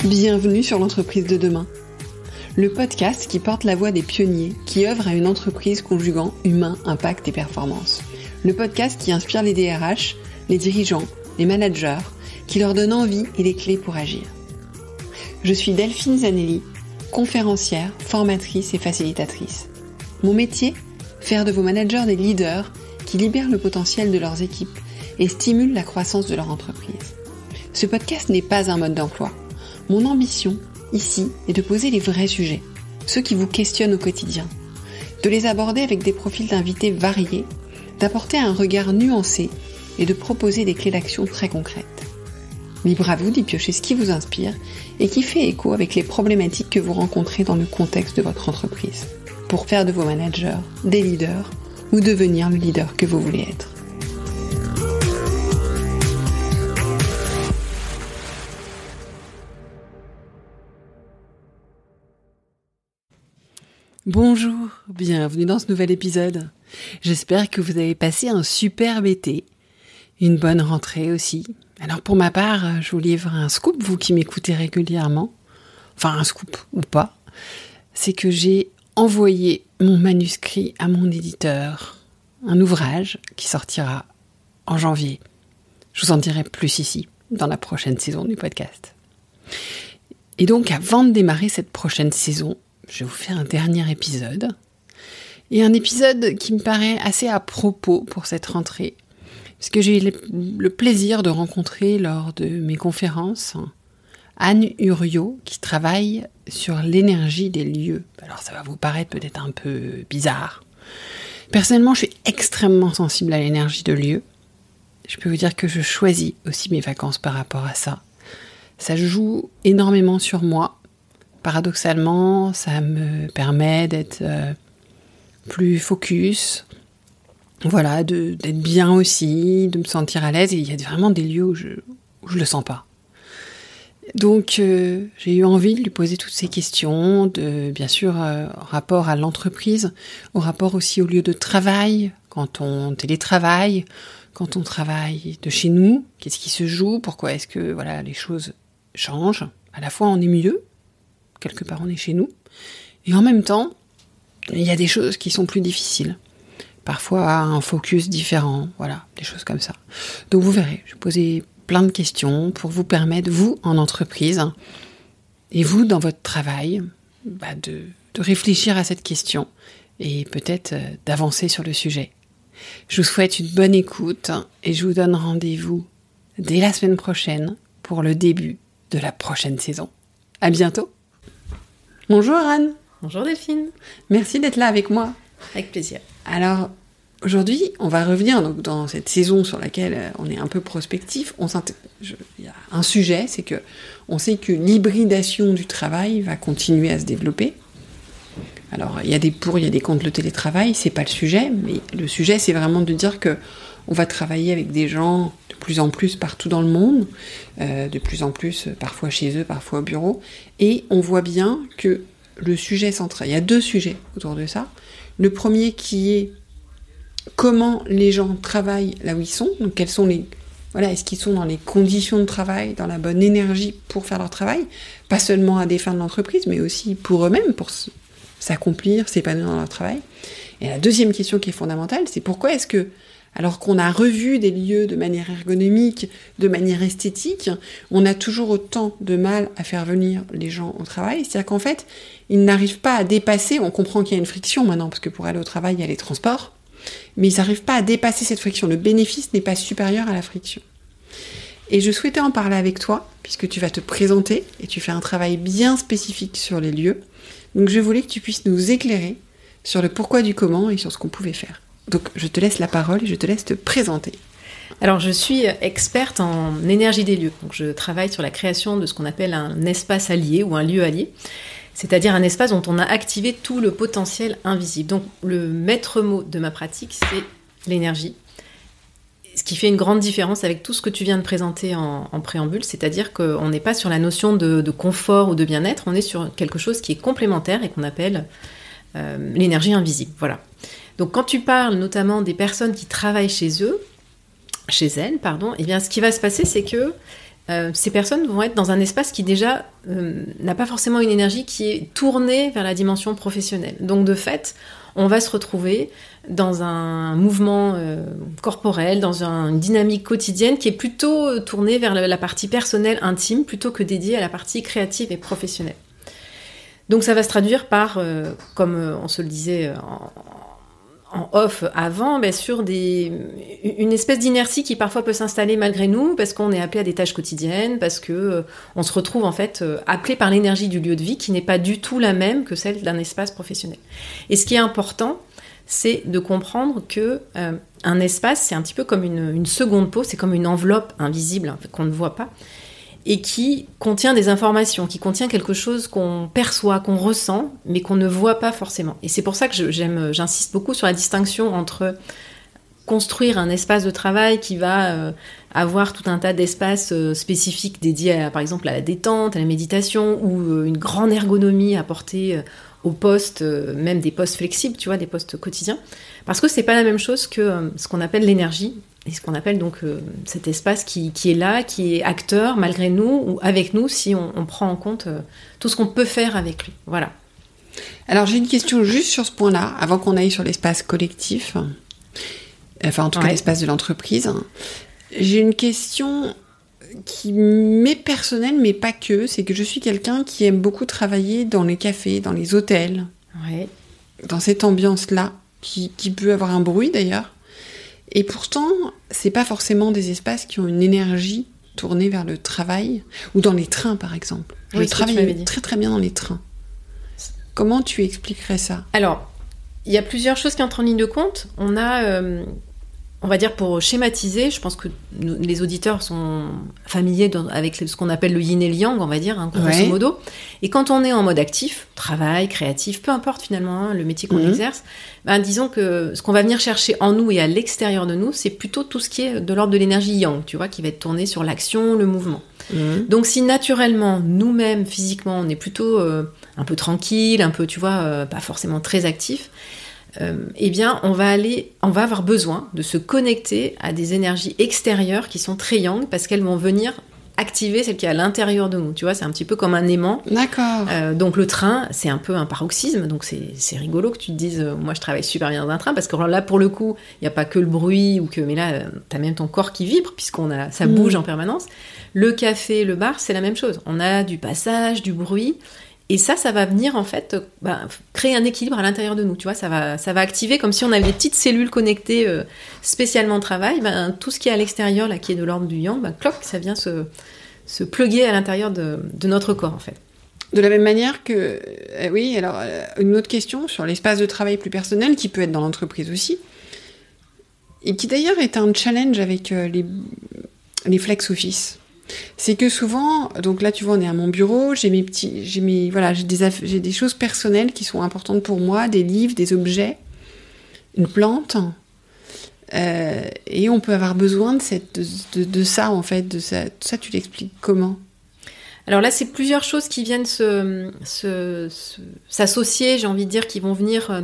Bienvenue sur l'entreprise de demain, le podcast qui porte la voix des pionniers qui œuvrent à une entreprise conjuguant humain, impact et performance. Le podcast qui inspire les DRH, les dirigeants, les managers, qui leur donne envie et les clés pour agir. Je suis Delphine Zanelli, conférencière, formatrice et facilitatrice. Mon métier, faire de vos managers des leaders qui libèrent le potentiel de leurs équipes et stimulent la croissance de leur entreprise. Ce podcast n'est pas un mode d'emploi. Mon ambition, ici, est de poser les vrais sujets, ceux qui vous questionnent au quotidien, de les aborder avec des profils d'invités variés, d'apporter un regard nuancé et de proposer des clés d'action très concrètes. Libre à vous d'y piocher ce qui vous inspire et qui fait écho avec les problématiques que vous rencontrez dans le contexte de votre entreprise, pour faire de vos managers des leaders ou devenir le leader que vous voulez être. Bonjour, bienvenue dans ce nouvel épisode. J'espère que vous avez passé un superbe été, une bonne rentrée aussi. Alors pour ma part, je vous livre un scoop, vous qui m'écoutez régulièrement, enfin un scoop ou pas, c'est que j'ai envoyé mon manuscrit à mon éditeur, un ouvrage qui sortira en janvier. Je vous en dirai plus ici, dans la prochaine saison du podcast. Et donc avant de démarrer cette prochaine saison, je vais vous faire un dernier épisode. Et un épisode qui me paraît assez à propos pour cette rentrée. Parce que j'ai eu le plaisir de rencontrer lors de mes conférences Anne Uriot qui travaille sur l'énergie des lieux. Alors ça va vous paraître peut-être un peu bizarre. Personnellement, je suis extrêmement sensible à l'énergie de lieux. Je peux vous dire que je choisis aussi mes vacances par rapport à ça. Ça joue énormément sur moi. Paradoxalement, ça me permet d'être plus focus, voilà, d'être bien aussi, de me sentir à l'aise. Et il y a vraiment des lieux où je le sens pas. Donc, j'ai eu envie de lui poser toutes ces questions, bien sûr, rapport à l'entreprise, au rapport aussi au lieu de travail, quand on télétravaille, quand on travaille de chez nous, qu'est-ce qui se joue, pourquoi est-ce que voilà, les choses changent. À la fois, on est mieux. Quelque part on est chez nous, et en même temps, il y a des choses qui sont plus difficiles. Parfois un focus différent, voilà, des choses comme ça. Donc vous verrez, je vais poser plein de questions pour vous permettre, vous en entreprise, et vous dans votre travail, de réfléchir à cette question, et peut-être d'avancer sur le sujet. Je vous souhaite une bonne écoute, et je vous donne rendez-vous dès la semaine prochaine pour le début de la prochaine saison. À bientôt. Bonjour Anne. Bonjour Delphine. Merci d'être là avec moi. Avec plaisir. Alors, aujourd'hui, on va revenir donc, dans cette saison sur laquelle on est un peu prospectif. Il y a un sujet, c'est que on sait que l'hybridation du travail va continuer à se développer. Alors, il y a des pour, il y a des contre le télétravail, c'est pas le sujet, mais le sujet, c'est vraiment de dire que on va travailler avec des gens de plus en plus partout dans le monde, de plus en plus parfois chez eux, parfois au bureau, et on voit bien que le sujet central, il y a deux sujets autour de ça. Le premier qui est comment les gens travaillent là où ils sont, donc quels sont est-ce qu'ils sont dans les conditions de travail, dans la bonne énergie pour faire leur travail, pas seulement à des fins de l'entreprise, mais aussi pour eux-mêmes, pour s'accomplir, s'épanouir dans leur travail. Et la deuxième question qui est fondamentale, c'est pourquoi est-ce que alors qu'on a revu des lieux de manière ergonomique, de manière esthétique, on a toujours autant de mal à faire venir les gens au travail. C'est-à-dire qu'en fait, ils n'arrivent pas à dépasser, on comprend qu'il y a une friction maintenant, parce que pour aller au travail, il y a les transports, mais ils n'arrivent pas à dépasser cette friction. Le bénéfice n'est pas supérieur à la friction. Et je souhaitais en parler avec toi, puisque tu vas te présenter, et tu fais un travail bien spécifique sur les lieux. Donc je voulais que tu puisses nous éclairer sur le pourquoi du comment et sur ce qu'on pouvait faire. Donc, je te laisse la parole et je te laisse te présenter. Alors, je suis experte en énergie des lieux. Donc, je travaille sur la création de ce qu'on appelle un espace allié ou un lieu allié, c'est-à-dire un espace dont on a activé tout le potentiel invisible. Donc, le maître mot de ma pratique, c'est l'énergie. Ce qui fait une grande différence avec tout ce que tu viens de présenter en préambule, c'est-à-dire qu'on n'est pas sur la notion de confort ou de bien-être, on est sur quelque chose qui est complémentaire et qu'on appelle l'énergie invisible. Voilà. Donc quand tu parles notamment des personnes qui travaillent chez elles, eh bien ce qui va se passer, c'est que ces personnes vont être dans un espace qui déjà n'a pas forcément une énergie qui est tournée vers la dimension professionnelle. Donc de fait, on va se retrouver dans un mouvement corporel, dans une dynamique quotidienne qui est plutôt tournée vers la partie personnelle, intime, plutôt que dédiée à la partie créative et professionnelle. Donc ça va se traduire par, comme on se le disait en off avant, sur une espèce d'inertie qui parfois peut s'installer malgré nous, parce qu'on est appelé à des tâches quotidiennes, parce que on se retrouve en fait appelé par l'énergie du lieu de vie qui n'est pas du tout la même que celle d'un espace professionnel. Et ce qui est important, c'est de comprendre que un espace, c'est un petit peu comme une seconde peau, c'est comme une enveloppe invisible qu'on ne voit pas, et qui contient des informations, qui contient quelque chose qu'on perçoit, qu'on ressent, mais qu'on ne voit pas forcément. Et c'est pour ça que j'insiste beaucoup sur la distinction entre construire un espace de travail qui va avoir tout un tas d'espaces spécifiques dédiés, par exemple, à la détente, à la méditation, ou une grande ergonomie apportée aux postes, même des postes flexibles, tu vois, des postes quotidiens, parce que c'est pas la même chose que ce qu'on appelle l'énergie, et ce qu'on appelle donc cet espace qui est là, qui est acteur malgré nous ou avec nous si on prend en compte tout ce qu'on peut faire avec lui. Voilà. Alors j'ai une question juste sur ce point-là, avant qu'on aille sur l'espace collectif, enfin en tout cas l'espace de l'entreprise. J'ai une question qui m'est personnelle, mais pas que. C'est que je suis quelqu'un qui aime beaucoup travailler dans les cafés, dans les hôtels, dans cette ambiance-là, qui peut avoir un bruit d'ailleurs. Et pourtant, c'est pas forcément des espaces qui ont une énergie tournée vers le travail, ou dans les trains par exemple. Je travaille très très bien dans les trains. Comment tu expliquerais ça ? Alors, il y a plusieurs choses qui entrent en ligne de compte. On a, on va dire pour schématiser, je pense que les auditeurs sont familiers avec ce qu'on appelle le yin et le yang, on va dire, grosso modo. Et quand on est en mode actif, travail, créatif, peu importe finalement le métier qu'on exerce, disons que ce qu'on va venir chercher en nous et à l'extérieur de nous, c'est plutôt tout ce qui est de l'ordre de l'énergie yang, tu vois, qui va être tourné sur l'action, le mouvement. Donc si naturellement, nous-mêmes, physiquement, on est plutôt un peu tranquille, un peu, tu vois, pas forcément très actif, eh bien, on va avoir besoin de se connecter à des énergies extérieures qui sont très yang, parce qu'elles vont venir activer celle qui est à l'intérieur de nous. Tu vois, c'est un petit peu comme un aimant. D'accord. Donc le train, c'est un peu un paroxysme. Donc c'est rigolo que tu te dises, moi je travaille super bien dans un train, parce que là, pour le coup, il n'y a pas que le bruit, mais là, t'as même ton corps qui vibre, ça bouge en permanence. Le café, le bar, c'est la même chose. On a du passage, du bruit. Et ça va venir en fait créer un équilibre à l'intérieur de nous, tu vois, ça va activer comme si on avait des petites cellules connectées spécialement travail, tout ce qui est à l'extérieur, là, qui est de l'ordre du yang, cloc, ça vient se plugger à l'intérieur de notre corps en fait. De la même manière que, oui, alors une autre question sur l'espace de travail plus personnel qui peut être dans l'entreprise aussi, et qui d'ailleurs est un challenge avec les flex office. C'est que souvent, donc là tu vois, on est à mon bureau, j'ai des choses personnelles qui sont importantes pour moi, des livres, des objets, une plante, et on peut avoir besoin de ça en fait, de ça. Ça, tu l'expliques comment ? Alors là, c'est plusieurs choses qui viennent s'associer, j'ai envie de dire, qui vont venir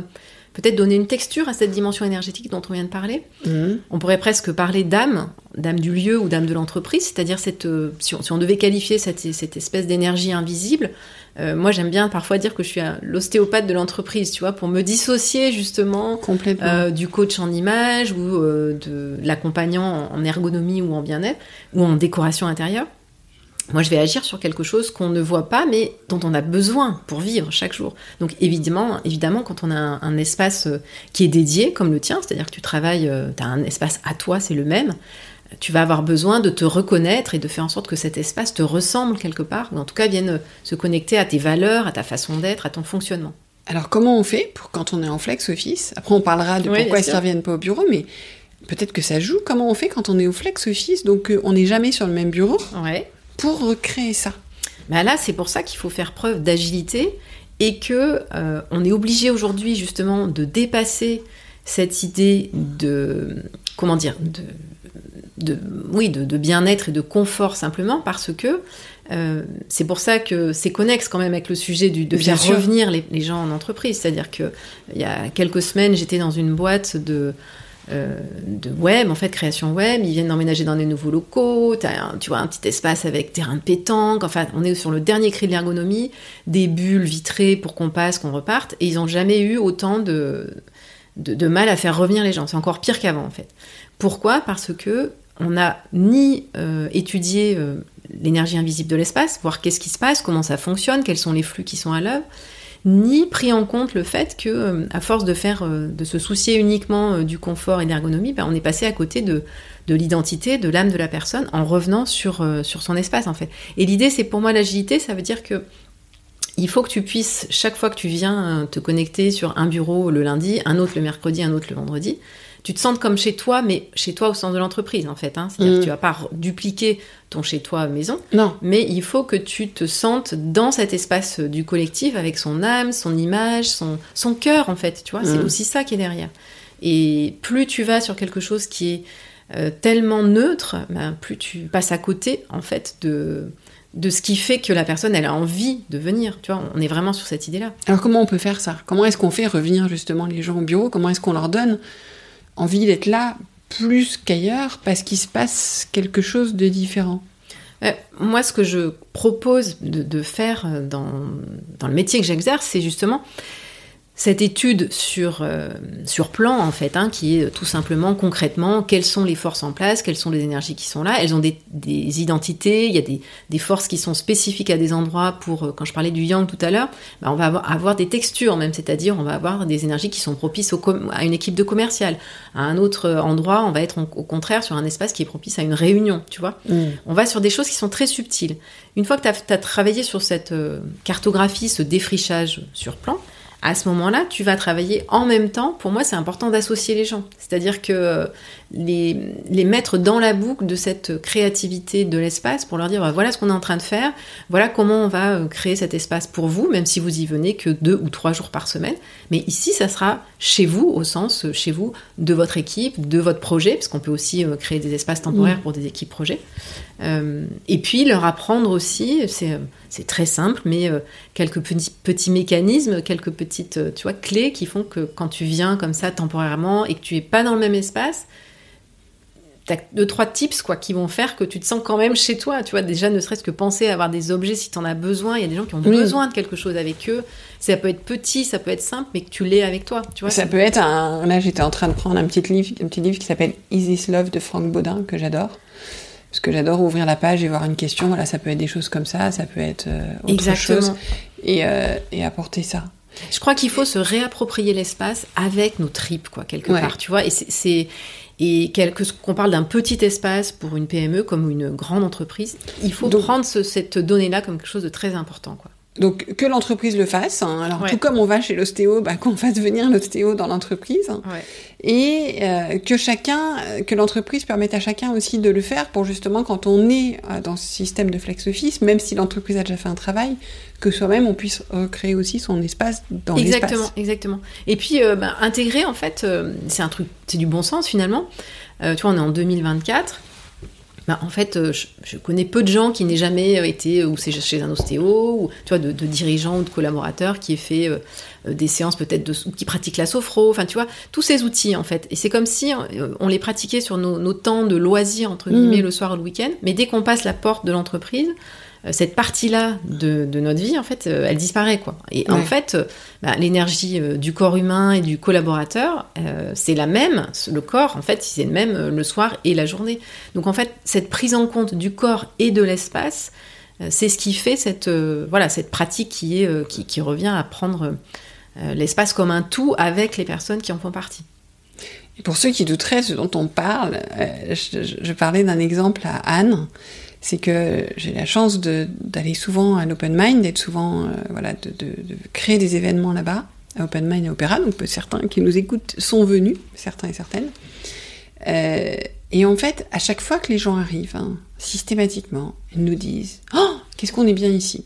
peut-être donner une texture à cette dimension énergétique dont on vient de parler. On pourrait presque parler d'âme du lieu ou d'âme de l'entreprise, c'est-à-dire si on devait qualifier cette espèce d'énergie invisible, moi j'aime bien parfois dire que je suis l'ostéopathe de l'entreprise, tu vois, pour me dissocier justement du coach en image ou de l'accompagnant en ergonomie ou en bien-être ou en décoration intérieure. Moi, je vais agir sur quelque chose qu'on ne voit pas, mais dont on a besoin pour vivre chaque jour. Donc, évidemment, quand on a un espace qui est dédié, comme le tien, c'est-à-dire que tu travailles, tu as un espace à toi, c'est le même, tu vas avoir besoin de te reconnaître et de faire en sorte que cet espace te ressemble quelque part, ou en tout cas vienne se connecter à tes valeurs, à ta façon d'être, à ton fonctionnement. Alors, comment on fait pour quand on est en flex office ? Après, on parlera de pourquoi ils ne reviennent pas au bureau, mais peut-être que ça joue. Comment on fait quand on est au flex office ? Donc, on n'est jamais sur le même bureau. Ouais. Pour recréer ça. Là, c'est pour ça qu'il faut faire preuve d'agilité et que on est obligé aujourd'hui justement de dépasser cette idée de bien-être et de confort simplement, parce que c'est pour ça que c'est connexe quand même avec le sujet de faire revenir les gens en entreprise. C'est-à-dire que il y a quelques semaines, j'étais dans une boîte de web, en fait, création web. Ils viennent d'emménager dans des nouveaux locaux. Tu vois, un petit espace avec terrain de pétanque. Enfin, on est sur le dernier cri de l'ergonomie, des bulles vitrées pour qu'on passe, qu'on reparte. Et ils n'ont jamais eu autant de mal à faire revenir les gens. C'est encore pire qu'avant, en fait. Pourquoi ? Parce que on n'a ni étudié l'énergie invisible de l'espace, voir qu'est-ce qui se passe, comment ça fonctionne, quels sont les flux qui sont à l'œuvre, ni pris en compte le fait que, à force de se soucier uniquement du confort et de l'ergonomie, on est passé à côté de l'identité, de l'âme de la personne, en revenant sur son espace, en fait. Et l'idée, c'est pour moi l'agilité, ça veut dire que il faut que tu puisses, chaque fois que tu viens te connecter sur un bureau le lundi, un autre le mercredi, un autre le vendredi, tu te sentes comme chez toi, mais chez toi au sens de l'entreprise, en fait. C'est-à-dire que tu vas pas dupliquer ton chez-toi maison, non. Mais il faut que tu te sentes dans cet espace du collectif avec son âme, son image, son cœur, en fait. Tu vois, c'est aussi ça qui est derrière. Et plus tu vas sur quelque chose qui est tellement neutre, plus tu passes à côté, en fait, de ce qui fait que la personne, elle a envie de venir. Tu vois, on est vraiment sur cette idée-là. Alors comment on peut faire ça ? Comment est-ce qu'on fait revenir justement les gens au bureau ? Comment est-ce qu'on leur donne envie d'être là plus qu'ailleurs parce qu'il se passe quelque chose de différent ? Moi, ce que je propose de faire dans le métier que j'exerce, c'est justement cette étude sur plan, en fait, qui est tout simplement, concrètement, quelles sont les forces en place, quelles sont les énergies qui sont là. Elles ont des identités, il y a des forces qui sont spécifiques à des endroits. Quand je parlais du yang tout à l'heure, on va avoir des textures même, c'est-à-dire on va avoir des énergies qui sont propices à une équipe de commercial. À un autre endroit, on va être au contraire sur un espace qui est propice à une réunion, tu vois. On va sur des choses qui sont très subtiles. Une fois que tu as travaillé sur cette cartographie, ce défrichage sur plan, à ce moment-là, tu vas travailler en même temps. Pour moi, c'est important d'associer les gens. C'est-à-dire que les mettre dans la boucle de cette créativité de l'espace pour leur dire voilà ce qu'on est en train de faire, voilà comment on va créer cet espace pour vous, même si vous y venez que 2 ou 3 jours par semaine. Mais ici, ça sera chez vous, au sens chez vous, de votre équipe, de votre projet, parce qu'on peut aussi créer des espaces temporaires pour des équipes projets. Et puis leur apprendre aussi, c'est très simple, mais quelques petits mécanismes, quelques petites clés qui font que quand tu viens comme ça temporairement et que tu n'es pas dans le même espace, t'as 2-3 tips qui vont faire que tu te sens quand même chez toi. Tu vois, déjà ne serait-ce que penser à avoir des objets si tu en as besoin. Il y a des gens qui ont besoin de quelque chose avec eux. Ça peut être petit, ça peut être simple, mais que tu l'aies avec toi. Tu vois, ça peut être là, j'étais en train de prendre un petit livre qui s'appelle Is This Love de Franck Baudin, que j'adore. Parce que j'adore ouvrir la page et voir une question. Voilà, ça peut être des choses comme ça peut être autre chose. Et apporter ça. Je crois qu'il faut se réapproprier l'espace avec nos tripes, quelque part. Tu vois, et qu'on parle d'un petit espace pour une PME comme une grande entreprise, il faut prendre cette donnée-là comme quelque chose de très important, quoi. Donc, que l'entreprise le fasse. Alors, tout comme on va chez l'ostéo, qu'on fasse venir l'ostéo dans l'entreprise. Et que l'entreprise permette à chacun aussi de le faire pour justement, quand on est dans ce système de flex office, même si l'entreprise a déjà fait un travail, que soi-même, on puisse recréer aussi son espace dans l'espace. Exactement. Et puis, intégrer, en fait, c'est du bon sens, finalement. Tu vois, on est en 2024. En fait, je connais peu de gens qui n'aient jamais été ou c'est chez un ostéo, ou tu vois, de dirigeants ou de collaborateurs qui aient fait des séances peut-être ou qui pratiquent la sophro. Enfin, tu vois, tous ces outils, en fait. Et c'est comme si on les pratiquait sur nos temps de loisirs, entre guillemets, le soir ou le week-end. Mais dès qu'on passe la porte de l'entreprise, cette partie-là de notre vie, en fait, elle disparaît, quoi. Et en fait, l'énergie du corps humain et du collaborateur, c'est la même. Le corps, en fait, c'est le même le soir et la journée. Donc, en fait, cette prise en compte du corps et de l'espace, c'est ce qui fait cette pratique qui revient à prendre l'espace comme un tout avec les personnes qui en font partie. Et pour ceux qui douteraient ce dont on parle, je parlais d'un exemple à Anne. C'est que j'ai la chance d'aller souvent à l'Open Mind, d'être souvent, de créer des événements là-bas, à Open Mind et Opéra. Donc certains qui nous écoutent sont venus, certains et certaines. Et en fait, à chaque fois que les gens arrivent, systématiquement, ils nous disent « Oh, qu'est-ce qu'on est bien ici !»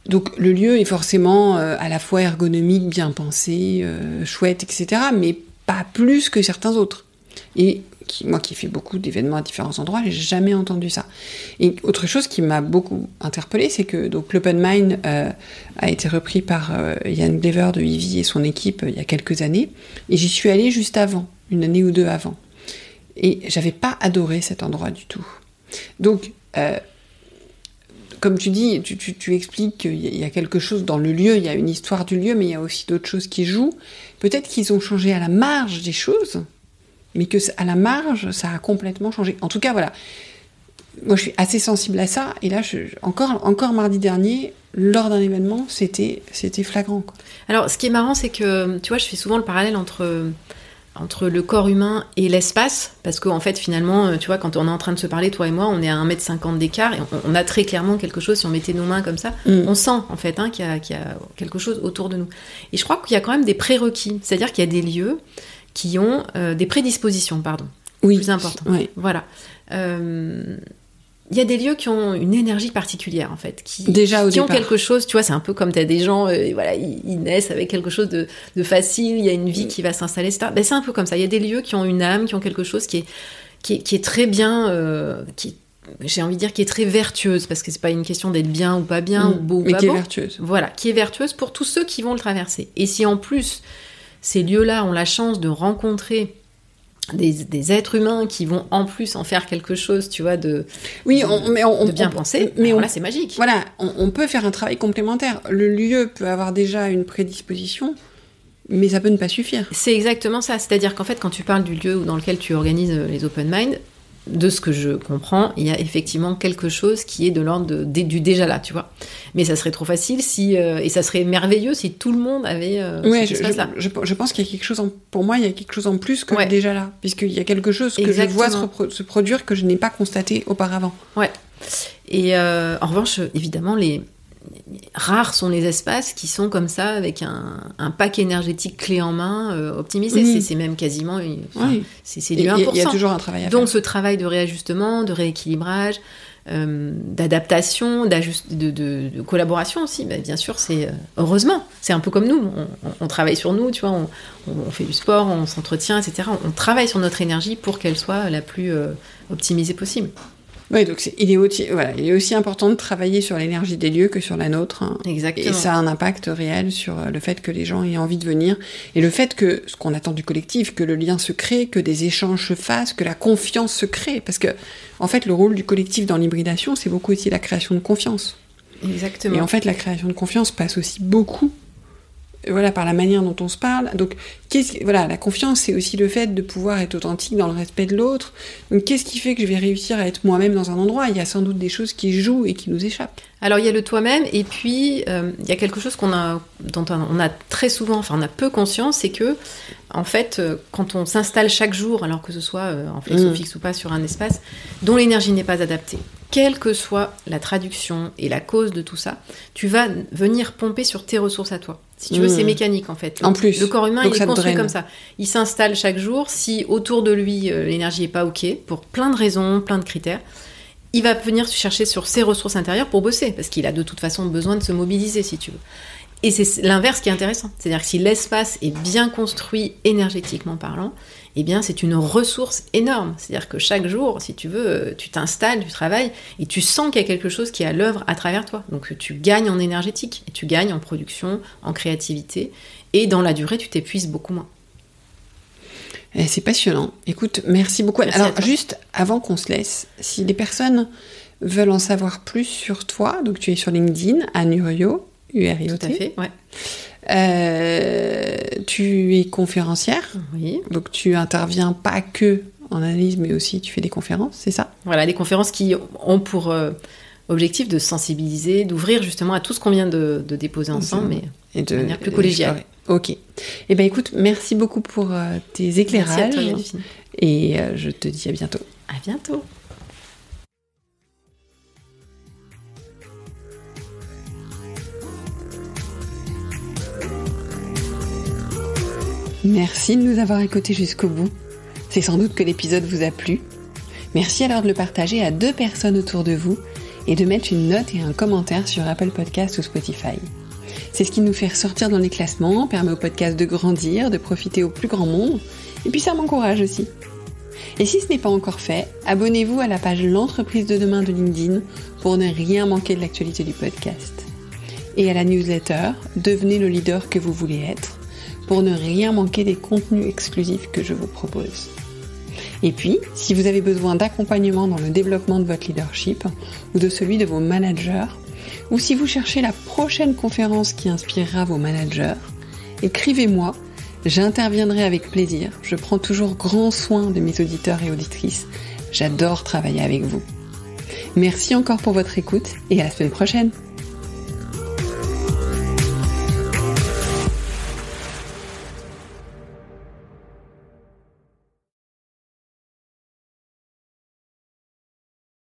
Donc le lieu est forcément à la fois ergonomique, bien pensé, chouette, etc., mais pas plus que certains autres. Et moi qui fais beaucoup d'événements à différents endroits, j'ai jamais entendu ça. Et autre chose qui m'a beaucoup interpellée, c'est que donc l'Open Mind a été repris par Yann Glever de Ivy et son équipe il y a quelques années, et j'y suis allée juste avant une année ou deux avant. Et j'avais pas adoré cet endroit du tout. Donc, comme tu dis, tu expliques qu'il y a quelque chose dans le lieu, il y a une histoire du lieu, mais il y a aussi d'autres choses qui jouent. Peut-être qu'ils ont changé à la marge des choses, mais que à la marge, ça a complètement changé. En tout cas, voilà. Moi, je suis assez sensible à ça. Et là, encore mardi dernier, lors d'un événement, c'était flagrant, quoi. Alors, ce qui est marrant, c'est que, tu vois, je fais souvent le parallèle entre le corps humain et l'espace, parce qu'en fait, finalement, tu vois, quand on est en train de se parler, toi et moi, on est à 1m50 d'écart, et on a très clairement quelque chose, si on mettait nos mains comme ça, on sent, en fait, qu'il y a quelque chose autour de nous. Et je crois qu'il y a quand même des prérequis, c'est-à-dire qu'il y a des lieux qui ont des prédispositions, pardon. Oui. Plus important. Oui. Voilà. Il y a des lieux qui ont une énergie particulière, en fait, qui ont quelque chose, tu vois, c'est un peu comme tu as des gens, voilà, ils naissent avec quelque chose de facile, il y a une vie qui va s'installer, etc. Ben, c'est un peu comme ça, il y a des lieux qui ont une âme, qui ont quelque chose qui est très bien, j'ai envie de dire qui est très vertueuse, parce que c'est pas une question d'être bien ou pas bien, ou beau ou pas beau. Mais qui est vertueuse. Voilà, qui est vertueuse pour tous ceux qui vont le traverser. Et si en plus, ces lieux-là ont la chance de rencontrer des êtres humains qui vont en plus en faire quelque chose, tu vois, de bien penser, mais là c'est magique. Voilà, on peut faire un travail complémentaire. Le lieu peut avoir déjà une prédisposition, mais ça peut ne pas suffire. C'est exactement ça, c'est-à-dire qu'en fait, quand tu parles du lieu dans lequel tu organises les open mind, de ce que je comprends, il y a effectivement quelque chose qui est de l'ordre du déjà là, tu vois. Mais ça serait trop facile et ça serait merveilleux si tout le monde avait cet espace-là. Je pense qu'il y a quelque chose pour moi, il y a quelque chose en plus que le déjà là, puisqu'il y a quelque chose que je vois se produire que je n'ai pas constaté auparavant. Ouais. Et en revanche, évidemment, rares sont les espaces qui sont comme ça, avec un pack énergétique clé en main, optimisé. Oui. C'est même quasiment... C'est du 1%. Il y a toujours un travail à faire. Donc ce travail de réajustement, de rééquilibrage, d'adaptation, de collaboration aussi, bah, bien sûr, c'est... heureusement, c'est un peu comme nous. On travaille sur nous, tu vois, on fait du sport, on s'entretient, etc. On travaille sur notre énergie pour qu'elle soit la plus optimisée possible. Oui, donc il est aussi important de travailler sur l'énergie des lieux que sur la nôtre. Hein. Exactement. Et ça a un impact réel sur le fait que les gens aient envie de venir. Et le fait que, ce qu'on attend du collectif, que le lien se crée, que des échanges se fassent, que la confiance se crée. Parce que, en fait, le rôle du collectif dans l'hybridation, c'est beaucoup aussi la création de confiance. Exactement. Et en fait, la création de confiance passe aussi beaucoup par la manière dont on se parle. Donc, la confiance, c'est aussi le fait de pouvoir être authentique dans le respect de l'autre. Donc, qu'est-ce qui fait que je vais réussir à être moi-même dans un endroit ? Il y a sans doute des choses qui jouent et qui nous échappent. Alors, il y a le toi-même, et puis, il y a quelque chose dont on a très souvent, on a peu conscience, c'est que, en fait, quand on s'installe chaque jour, alors que ce soit en flexo fixe ou pas sur un espace, dont l'énergie n'est pas adaptée, quelle que soit la traduction et la cause de tout ça, tu vas venir pomper sur tes ressources à toi. Si tu veux, c'est mécanique, en fait. En plus. Le corps humain, il est construit comme ça. Il s'installe chaque jour. Si autour de lui, l'énergie n'est pas OK, pour plein de raisons, plein de critères, il va venir se chercher sur ses ressources intérieures pour bosser, parce qu'il a de toute façon besoin de se mobiliser, si tu veux. Et c'est l'inverse qui est intéressant. C'est-à-dire que si l'espace est bien construit énergétiquement parlant, eh bien, c'est une ressource énorme. C'est-à-dire que chaque jour, si tu veux, tu t'installes, tu travailles, et tu sens qu'il y a quelque chose qui est à l'œuvre à travers toi. Donc, tu gagnes en énergétique, et tu gagnes en production, en créativité, et dans la durée, tu t'épuises beaucoup moins. C'est passionnant. Écoute, merci beaucoup. Merci. Alors, juste avant qu'on se laisse, si les personnes veulent en savoir plus sur toi, donc tu es sur LinkedIn, Anne Uriot, U-R-I-O-T. Tout à fait, ouais. Tu es conférencière, oui. Donc tu interviens pas que en analyse, mais aussi tu fais des conférences, c'est ça ? Voilà, des conférences qui ont pour objectif de sensibiliser, d'ouvrir justement à tout ce qu'on vient de déposer ensemble, mais de manière plus collégiale. Ok. Eh bien écoute, merci beaucoup pour tes éclairages. Merci à toi, Delphine. Et je te dis à bientôt. À bientôt. Merci de nous avoir écoutés jusqu'au bout. C'est sans doute que l'épisode vous a plu. Merci alors de le partager à 2 personnes autour de vous et de mettre une note et un commentaire sur Apple Podcasts ou Spotify. C'est ce qui nous fait ressortir dans les classements, permet au podcast de grandir, de profiter au plus grand monde, et puis ça m'encourage aussi. Et si ce n'est pas encore fait, abonnez-vous à la page L'entreprise de demain de LinkedIn pour ne rien manquer de l'actualité du podcast. Et à la newsletter, devenez le leader que vous voulez être, pour ne rien manquer des contenus exclusifs que je vous propose. Et puis, si vous avez besoin d'accompagnement dans le développement de votre leadership ou de celui de vos managers, ou si vous cherchez la prochaine conférence qui inspirera vos managers, écrivez-moi, j'interviendrai avec plaisir. Je prends toujours grand soin de mes auditeurs et auditrices. J'adore travailler avec vous. Merci encore pour votre écoute et à la semaine prochaine.